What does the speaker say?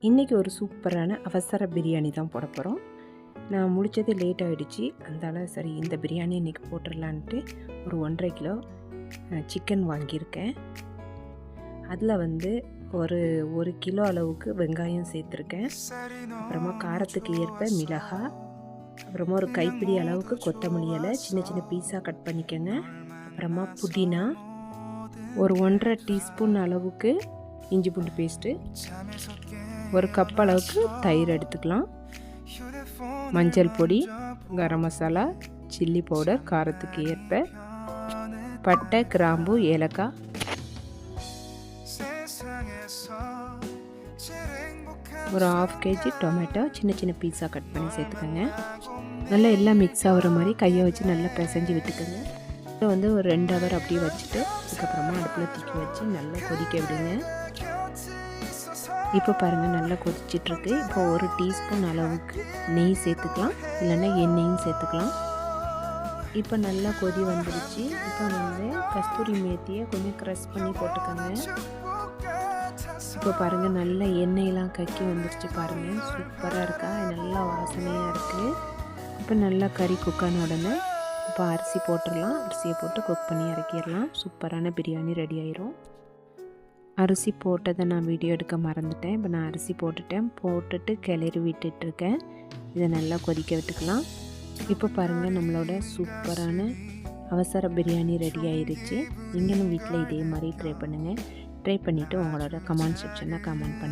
இன்றைக்கி ஒரு சூப்பரான அவசர பிரியாணி தான் போட போகிறோம். நான் முடித்தது லேட் ஆகிடுச்சு, அதனால் சரி இந்த பிரியாணி இன்றைக்கி போட்டுடலான்ட்டு ஒரு 1.5 கிலோ சிக்கன் வாங்கியிருக்கேன். அதில் ஒரு கிலோ அளவுக்கு வெங்காயம் சேர்த்துருக்கேன். அப்புறமா காரத்துக்கு ஏற்ப மிளகாய், அப்புறமா ஒரு கைப்பிடி அளவுக்கு கொத்தமல்லி இலை சின்ன சின்ன பீஸாக கட் பண்ணிக்கோங்க. அப்புறமா புதினா, ஒரு 1.5 டீஸ்பூன் அளவுக்கு இஞ்சி பூண்டு பேஸ்ட்டு, ஒரு கப் அளவுக்கு தயிர் எடுத்துக்கலாம். மஞ்சள் பொடி, கரம் மசாலா, சில்லி பவுடர் காரத்துக்கு ஏற்ப, பட்டை, கிராம்பு, ஏலக்காய், ஒரு 1/2 kg டொமேட்டோ சின்ன சின்ன பீஸாக கட் பண்ணி சேர்த்துக்கோங்க. நல்லா எல்லாம் மிக்ஸ் ஆகிற மாதிரி கையை வச்சு நல்லா பிசைஞ்சு விட்டுக்கோங்க. இதை ஒரு 2 ஹவர் அப்படியே வச்சுட்டு அதுக்கப்புறமா அடுப்பில் தூக்கி வச்சு நல்லா கொதிக்க விடுங்க. இப்போ பாருங்கள் நல்லா கொதிச்சிட்ருக்கு. இப்போ 1 டீஸ்பூன் அளவுக்கு நெய் சேர்த்துக்கலாம், இல்லைன்னா எண்ணெயும் சேர்த்துக்கலாம். இப்போ நல்லா கொதி வந்துடுச்சு. இப்போ கஸ்தூரி மேத்தியை கொஞ்சம் க்ரஷ் பண்ணி போட்டுக்கோங்க. இப்போ பாருங்கள் நல்லா எண்ணெயெல்லாம் கக்கி வந்துடுச்சு பாருங்கள், சூப்பராக இருக்கா, நல்லா வாசனையாக இருக்குது. இப்போ நல்லா கறி குக்கான உடனே இப்போ அரிசி போட்டுடலாம். அரிசியை போட்டு குக் பண்ணி இறக்கிடலாம். சூப்பரான பிரியாணி ரெடி ஆயிரும். அரிசி போட்டதை நான் வீடியோ எடுக்க மறந்துட்டேன். இப்போ நான் அரிசி போட்டுட்டு கிளறி விட்டுட்ருக்கேன். இதை நல்லா கொதிக்க விட்டுக்கலாம். இப்போ பாருங்கள் நம்மளோட சூப்பரான அவசர பிரியாணி ரெடி ஆயிடுச்சு. நீங்களும் வீட்டில் இதே மாதிரி ட்ரை பண்ணுங்கள். ட்ரை பண்ணிவிட்டு உங்களோட கமெண்ட் செக்ஷனில் கமெண்ட் பண்ணுங்கள்.